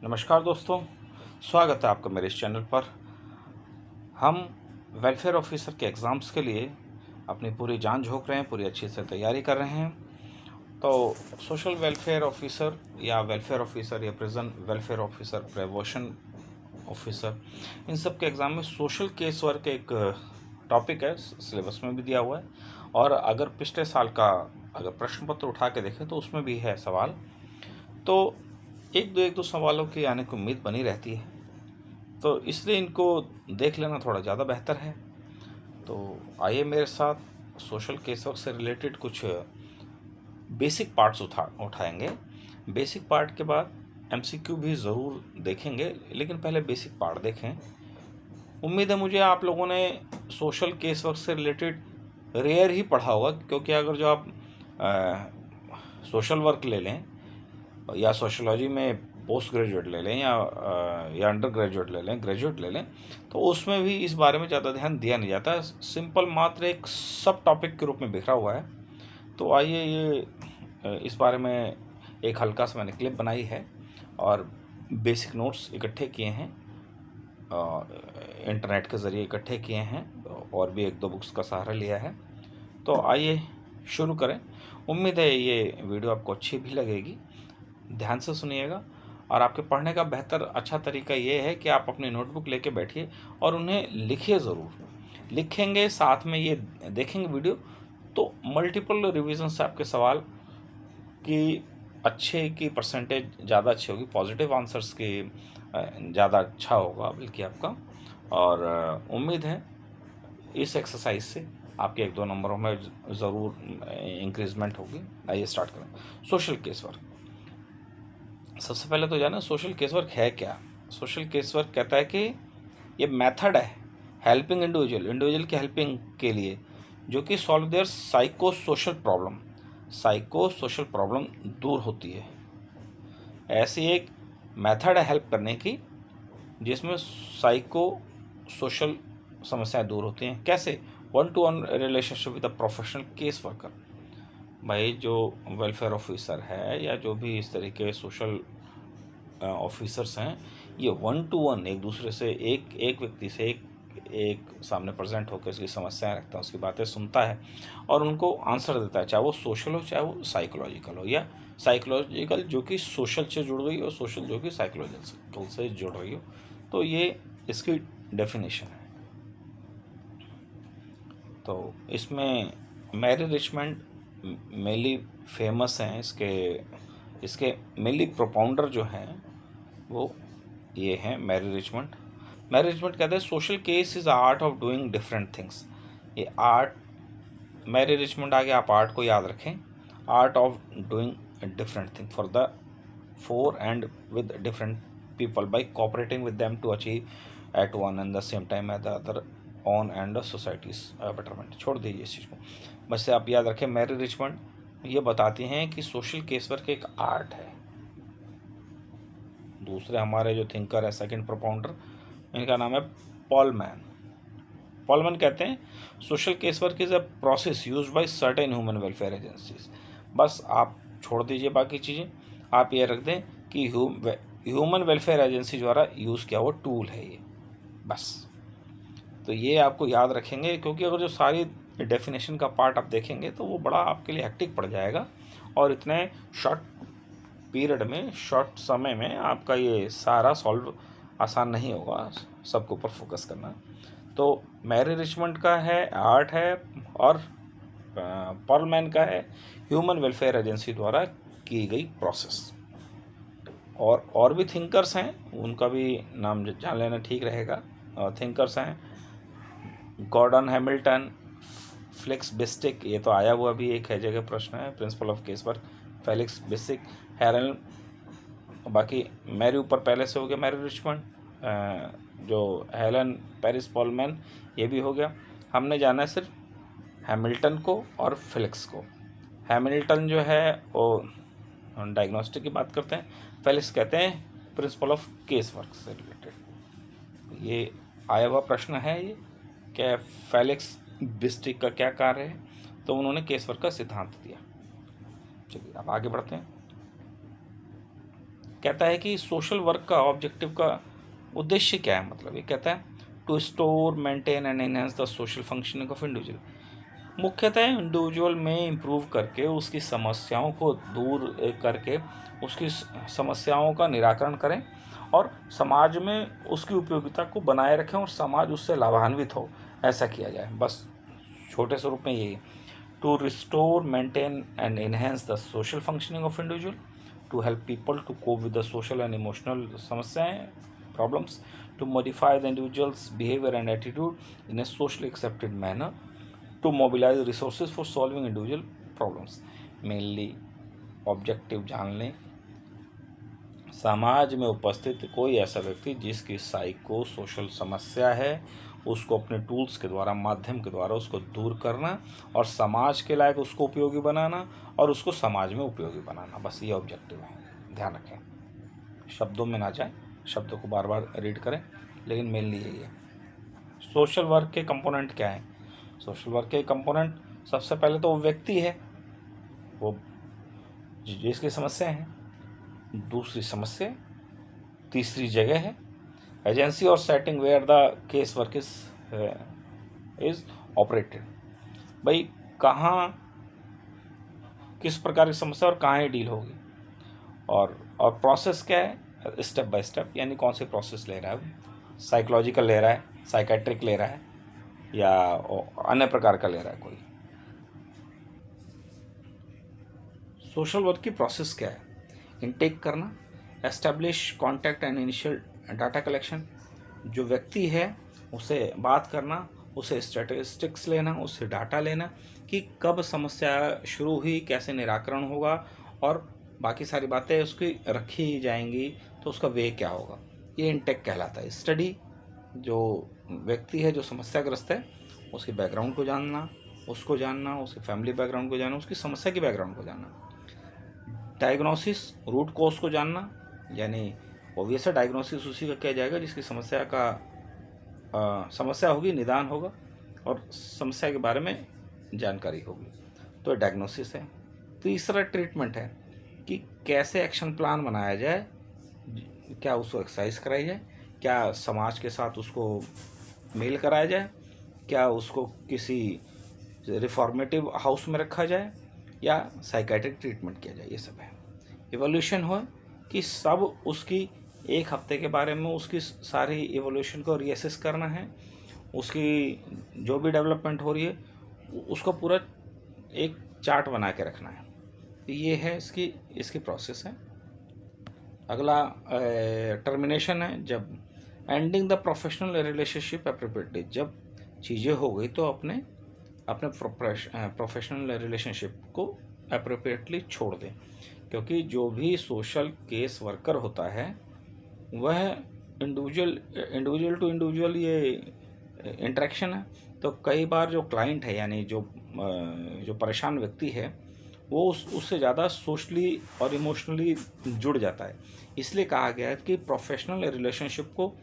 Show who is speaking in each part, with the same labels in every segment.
Speaker 1: नमस्कार दोस्तों, स्वागत है आपका मेरे इस चैनल पर। हम वेलफेयर ऑफिसर के एग्ज़ाम्स के लिए अपनी पूरी जान झोंक रहे हैं, पूरी अच्छी से तैयारी कर रहे हैं। तो सोशल वेलफेयर ऑफिसर या वेलफेयर ऑफिसर या prison welfare officer, prevention officer, इन सब के एग्ज़ाम में सोशल केस वर्क एक टॉपिक है, सिलेबस में भी दिया हुआ है। और अगर पिछले साल का अगर प्रश्न पत्र उठा के देखें तो उसमें भी है सवाल। तो एक दो सवालों की आने की उम्मीद बनी रहती है, तो इसलिए इनको देख लेना थोड़ा ज़्यादा बेहतर है। तो आइए मेरे साथ सोशल केस वर्क से रिलेटेड कुछ बेसिक पार्ट्स उठाएंगे। बेसिक पार्ट के बाद एमसीक्यू भी ज़रूर देखेंगे, लेकिन पहले बेसिक पार्ट देखें। उम्मीद है मुझे आप लोगों ने सोशल केस वर्क से रिलेटेड रेयर ही पढ़ा होगा, क्योंकि अगर जो आप सोशल वर्क ले लें या सोशोलॉजी में पोस्ट ग्रेजुएट ले लें या अंडर ग्रेजुएट ले लें, ग्रेजुएट ले लें, तो उसमें भी इस बारे में ज़्यादा ध्यान दिया नहीं जाता। सिंपल मात्र एक सब टॉपिक के रूप में बिखरा हुआ है। तो आइए ये इस बारे में एक हल्का सा मैंने क्लिप बनाई है और बेसिक नोट्स इकट्ठे किए हैं, इंटरनेट के ज़रिए इकट्ठे किए हैं, और भी एक दो बुक्स का सहारा लिया है। तो आइए शुरू करें। उम्मीद है ये वीडियो आपको अच्छी भी लगेगी। ध्यान से सुनिएगा। और आपके पढ़ने का बेहतर अच्छा तरीका ये है कि आप अपनी नोटबुक लेके बैठिए और उन्हें लिखिए ज़रूर। लिखेंगे, साथ में ये देखेंगे वीडियो, तो मल्टीपल रिवीजन से आपके सवाल की अच्छे की परसेंटेज ज़्यादा अच्छी होगी, पॉजिटिव आंसर्स की ज़्यादा अच्छा होगा बल्कि आपका। और उम्मीद है इस एक्सरसाइज से आपके 1-2 नंबरों में ज़रूर इंक्रीजमेंट होगी। आइए स्टार्ट करें। Social case work. सबसे पहले तो जाना सोशल केस वर्क है क्या। सोशल केस वर्क कहता है कि ये मेथड है हेल्पिंग इंडिविजुअल की हेल्पिंग के लिए, जो कि solve their psycho social problem दूर होती है। ऐसी एक मेथड है हेल्प करने की जिसमें साइको सोशल समस्याएं दूर होती हैं। कैसे? 1-to-1 relationship with a professional case worker. भाई जो वेलफेयर ऑफिसर है या जो भी इस तरीके सोशल ऑफिसर्स हैं, ये 1-to-1 एक दूसरे से एक व्यक्ति से एक सामने प्रेजेंट होकर उसकी समस्याएं रखता है, उसकी बातें सुनता है और उनको आंसर देता है, चाहे वो सोशल हो चाहे वो साइकोलॉजिकल हो, या साइकोलॉजिकल जो कि सोशल से जुड़ गई और सोशल जो कि साइकोलॉजिकल से जुड़ रही हो। तो ये इसकी डेफिनेशन है। तो इसमें मैरी रिचमंड मेनली फेमस हैं। इसके मेनली प्रोपाउंडर जो हैं वो ये हैं मैरी रिचमंड। मैरी रिचमंड कहते हैं social case is art of doing different things. ये आर्ट, मैरी रिचमंड आगे आप आर्ट को याद रखें, art of doing different thing for and with different people by cooperating with them to achieve at one and the same time at the other on and society's betterment. छोड़ दीजिए इस चीज़ को, बस आप याद रखें। मैरी रिचमंड ये बताती हैं कि सोशल केस वर्क एक आर्ट है। दूसरे हमारे जो थिंकर है सेकंड प्रोपाउंडर, इनका नाम है पॉल मैन। पॉल मैन कहते हैं social case work is a process used by certain human welfare agencies. बस आप छोड़ दीजिए बाकी चीज़ें, आप ये रख दें कि ह्यूमन वेलफेयर एजेंसी द्वारा यूज़ किया हुआ टूल है ये, बस। तो ये आपको याद रखेंगे, क्योंकि अगर जो सारी डेफिनेशन का पार्ट आप देखेंगे तो वो बड़ा आपके लिए हेक्टिक पड़ जाएगा और इतने शॉर्ट पीरियड में, शॉर्ट समय में आपका ये सारा सॉल्व आसान नहीं होगा, सबके ऊपर फोकस करना। तो मैरी रिचमंड का है आर्ट है, और पर्लमैन का है ह्यूमन वेलफेयर एजेंसी द्वारा की गई प्रोसेस। और भी थिंकर्स हैं, उनका भी नाम जान लेना ठीक रहेगा। थिंकर्स हैं गॉर्डन हैमिल्टन, फेलिक्स बिस्टिक, ये तो आया हुआ भी एक है जगह प्रश्न है, principle of case work, Felix Biestek, हेरल। बाकी मैरी ऊपर पहले से हो गया मैरी रिचमंड, जो हेलन पेरिस पॉलमैन, ये भी हो गया। हमने जाना है सिर्फ हैमिल्टन को और फेलिक्स को। हैमिल्टन जो है वो डायग्नोस्टिक की बात करते हैं, फेलिक्स कहते हैं प्रिंसिपल ऑफ केस वर्क से रिलेटेड। ये आया हुआ प्रश्न है ये, क्या फेलिक्स बिस्टिक का क्या कार्य है, तो उन्होंने केस वर्क का सिद्धांत दिया। चलिए अब आगे बढ़ते हैं। कहता है कि सोशल वर्क का ऑब्जेक्टिव का उद्देश्य क्या है, मतलब ये कहता है to store maintain and enhance the social functioning of individual, मुख्यतः इंडिविजुअल में इम्प्रूव करके उसकी समस्याओं को दूर करके उसकी समस्याओं का निराकरण करें और समाज में उसकी उपयोगिता को बनाए रखें और समाज उससे लाभान्वित हो, ऐसा किया जाए। बस छोटे स्वरूप में यही, to restore maintain and enhance the social functioning of individual, to help people to cope with the social and emotional समस्याएं problems, to modify the individual's behaviour and attitude in a socially accepted manner, to mobilize resources for solving individual problems. Mainly objective जान लें, समाज में उपस्थित कोई ऐसा व्यक्ति जिसकी साइको सोशल समस्या है, उसको अपने टूल्स के द्वारा, माध्यम के द्वारा उसको दूर करना और समाज के लायक उसको उपयोगी बनाना और उसको समाज में उपयोगी बनाना, बस ये ऑब्जेक्टिव है। ध्यान रखें, शब्दों में ना जाए, शब्दों को बार बार रीड करें, लेकिन मेनली यही है। सोशल वर्क के कंपोनेंट क्या है? सोशल वर्क के कंपोनेंट, सबसे पहले तो वो व्यक्ति है, वो जिसकी समस्या है, दूसरी समस्या, तीसरी जगह है एजेंसी और setting where the case work is operated, भाई कहाँ किस प्रकार की समस्या और कहाँ ये डील होगी, और प्रोसेस क्या है, स्टेप बाय स्टेप, यानी कौन से प्रोसेस ले रहा है, साइकोलॉजिकल ले रहा है, साइकेट्रिक ले रहा है या अन्य प्रकार का ले रहा है कोई। सोशल वर्क की प्रोसेस क्या है? इनटेक करना, establish contact and initial data collection, जो व्यक्ति है उसे बात करना, उसे स्टैटिस्टिक्स लेना, उससे डाटा लेना कि कब समस्या शुरू हुई, कैसे निराकरण होगा और बाकी सारी बातें उसकी रखी जाएंगी तो उसका वे क्या होगा, ये इनटेक कहलाता है। स्टडी, जो व्यक्ति है जो समस्याग्रस्त है उसके बैकग्राउंड को जानना, उसको जानना, उसके फैमिली बैकग्राउंड को जानना, उसकी समस्या के बैकग्राउंड को जानना। डायग्नोसिस, रूट कॉज को जानना, यानी ऑब्वियस है डायग्नोसिस उसी का किया जाएगा जिसकी समस्या का समस्या होगी, निदान होगा और समस्या के बारे में जानकारी होगी, तो डायग्नोसिस है। तीसरा ट्रीटमेंट है कि कैसे एक्शन प्लान बनाया जाए, क्या उसको एक्सरसाइज कराई जाए, क्या समाज के साथ उसको मेल कराया जाए, क्या उसको किसी रिफॉर्मेटिव हाउस में रखा जाए या साइकेट्रिक ट्रीटमेंट किया जाए, ये सब है। इवोल्यूशन हो कि सब उसकी एक हफ्ते के बारे में उसकी सारी इवोल्यूशन को रीअसेस करना है, उसकी जो भी डेवलपमेंट हो रही है उसको पूरा एक चार्ट बना के रखना है, ये है इसकी प्रोसेस है। अगला टर्मिनेशन है, जब ending the professional relationship appropriately, जब चीज़ें हो गई तो अपने प्रोफेशनल रिलेशनशिप को एप्रोप्रिएटली छोड़ दें, क्योंकि जो भी सोशल केस वर्कर होता है वह इंडिविजुअल टू इंडिविजुअल ये इंटरेक्शन है, तो कई बार जो क्लाइंट है यानी जो परेशान व्यक्ति है वो उससे ज़्यादा सोशली और इमोशनली जुड़ जाता है। इसलिए कहा गया है कि प्रोफेशनल रिलेशनशिप को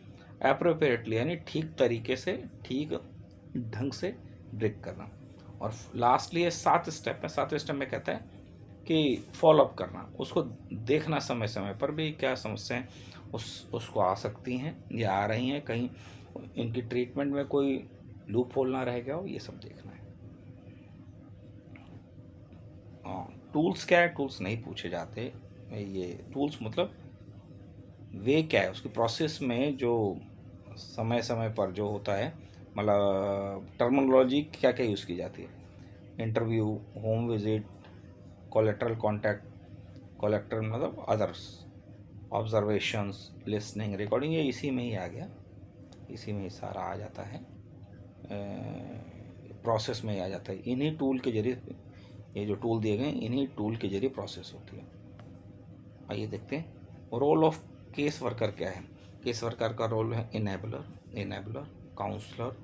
Speaker 1: एप्रोप्रिएटली यानी ठीक तरीके से, ठीक ढंग से ब्रेक करना। और लास्टली ये 7 स्टेप है। 7वें स्टेप में कहता है कि फॉलोअप करना, उसको देखना समय समय पर भी क्या समस्याएं उसको आ सकती हैं या आ रही हैं, कहीं इनकी ट्रीटमेंट में कोई लूप होल ना रह गया हो, ये सब देखना है। टूल्स क्या है? टूल्स नहीं पूछे जाते, ये टूल्स मतलब वे क्या है, उसकी प्रोसेस में जो समय समय पर जो होता है, मतलब टर्मिनोलॉजी क्या क्या यूज़ की जाती है, interview, home visit, collateral contact, collector मतलब अदर्स, ऑब्जर्वेशंस, लिसनिंग, रिकॉर्डिंग, ये इसी में ही आ गया, इसी में ही सारा आ जाता है, प्रोसेस में ही आ जाता है। इन्हीं टूल के जरिए, ये जो टूल दिए गए इन्हीं टूल के जरिए प्रोसेस होती है। आइए देखते हैं रोल ऑफ केस वर्कर क्या है। केस वर्कर का रोल है enabler, counsellor,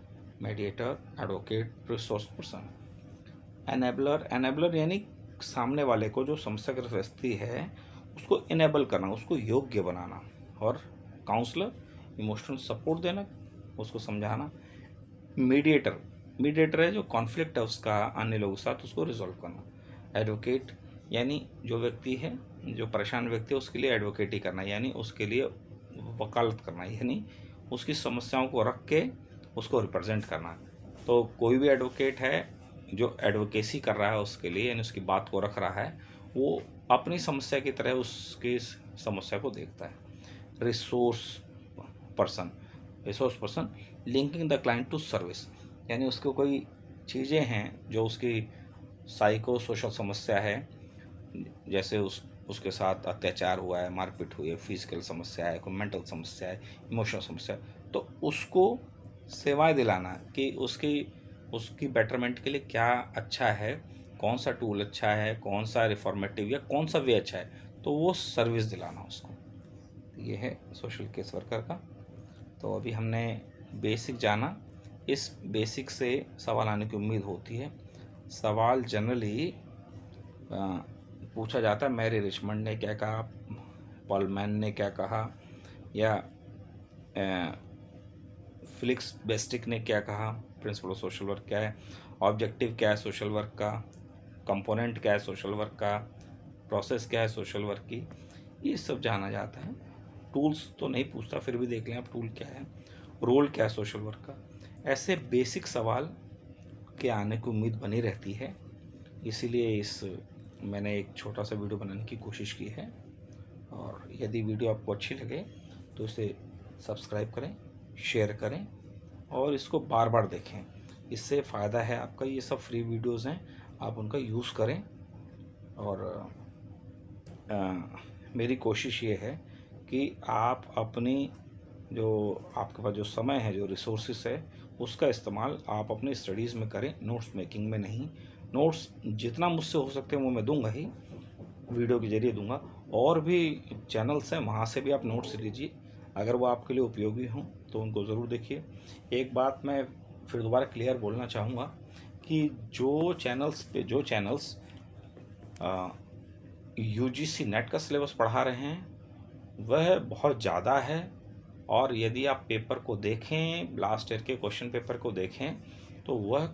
Speaker 1: mediator, advocate, resource person. Enabler यानी सामने वाले को, जो समस्याग्रस्त व्यक्ति है उसको इनेबल करना, उसको योग्य बनाना। और काउंसलर इमोशनल सपोर्ट देना, उसको समझाना। मीडिएटर है जो कॉन्फ्लिक्ट है उसका अन्य लोगों के साथ, उसको रिजॉल्व करना। एडवोकेट यानी जो व्यक्ति है जो परेशान व्यक्ति है उसके लिए एडवोकेटी करना, यानी उसके लिए वकालत करना, यानी उसकी समस्याओं को रख के उसको रिप्रेजेंट करना। तो कोई भी एडवोकेट है जो एडवोकेसी कर रहा है उसके लिए, यानी उसकी बात को रख रहा है, वो अपनी समस्या की तरह उसकी समस्या को देखता है। Resource person, resource person linking the client to service, यानी उसको कोई चीज़ें हैं जो उसकी साइको सोशल समस्या है, जैसे उसके साथ अत्याचार हुआ है, मारपीट हुई है, फिजिकल समस्या है, कोई मेंटल समस्या है, इमोशनल समस्या है, तो उसको सेवाएं दिलाना कि उसकी बेटरमेंट के लिए क्या अच्छा है, कौन सा टूल अच्छा है, कौन सा रिफॉर्मेटिव या कौन सा वे अच्छा है, तो वो सर्विस दिलाना उसको। ये है सोशल केस वर्कर का। तो अभी हमने बेसिक जाना, इस बेसिक से सवाल आने की उम्मीद होती है। सवाल जनरली पूछा जाता है मैरी रिचमंड ने क्या कहा, पॉलमैन ने क्या कहा, या फिलिक्स बेस्टिक ने क्या कहा, प्रिंसिपल ऑफ सोशल वर्क क्या है, ऑब्जेक्टिव क्या है सोशल वर्क का, कंपोनेंट क्या है सोशल वर्क का, प्रोसेस क्या है सोशल वर्क की, ये सब जाना जाता है। टूल्स तो नहीं पूछता, फिर भी देख लें आप टूल क्या है, रोल क्या है सोशल वर्क का। ऐसे बेसिक सवाल के आने की उम्मीद बनी रहती है, इसीलिए मैंने एक छोटा सा वीडियो बनाने की कोशिश की है। और यदि वीडियो आपको अच्छी लगे तो इसे सब्सक्राइब करें, शेयर करें और इसको बार बार देखें, इससे फ़ायदा है आपका। ये सब फ्री वीडियोज़ हैं, आप उनका यूज़ करें। और मेरी कोशिश ये है कि आप अपनी जो आपके पास जो समय है, जो रिसोर्सेस है, उसका इस्तेमाल आप अपनी स्टडीज़ में करें, नोट्स मेकिंग में नहीं। नोट्स जितना मुझसे हो सकते हैं वो मैं दूंगा ही, वीडियो के जरिए दूंगा। और भी चैनल्स हैं, वहाँ से भी आप नोट्स लीजिए, अगर वो आपके लिए उपयोगी हों तो उनको ज़रूर देखिए। एक बात मैं फिर दोबारा क्लियर बोलना चाहूँगा कि जो चैनल्स यूजीसी नेट का सिलेबस पढ़ा रहे हैं वह बहुत ज़्यादा है, और यदि आप पेपर को देखें, लास्ट ईयर के क्वेश्चन पेपर को देखें, तो वह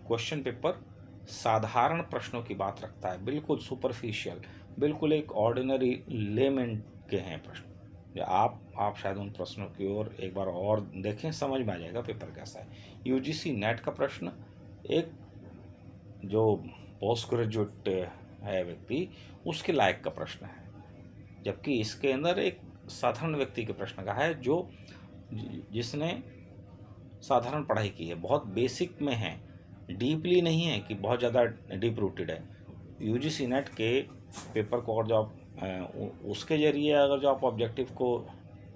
Speaker 1: क्वेश्चन पेपर साधारण प्रश्नों की बात रखता है, बिल्कुल सुपरफिशियल, बिल्कुल एक ऑर्डिनरी लेमैन के हैं प्रश्न। आप शायद उन प्रश्नों की ओर एक बार और देखें, समझ में आ जाएगा पेपर कैसा है। यूजीसी नेट का प्रश्न एक जो पोस्ट ग्रेजुएट है व्यक्ति, उसके लायक का प्रश्न है, जबकि इसके अंदर एक साधारण व्यक्ति के प्रश्न का है जो जिसने साधारण पढ़ाई की है, बहुत बेसिक में है, डीपली नहीं है कि बहुत ज़्यादा डीप रूटेड है। यूजीसी नेट के पेपर को और जो आप उसके जरिए अगर जो आप ऑब्जेक्टिव को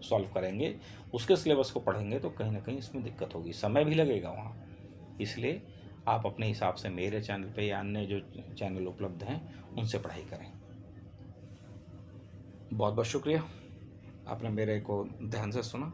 Speaker 1: सॉल्व करेंगे, उसके सिलेबस को पढ़ेंगे, तो कहीं ना कहीं इसमें दिक्कत होगी, समय भी लगेगा वहाँ। इसलिए आप अपने हिसाब से मेरे चैनल पे या अन्य जो चैनल उपलब्ध हैं उनसे पढ़ाई करें। बहुत बहुत शुक्रिया, आपने मेरे को ध्यान से सुना।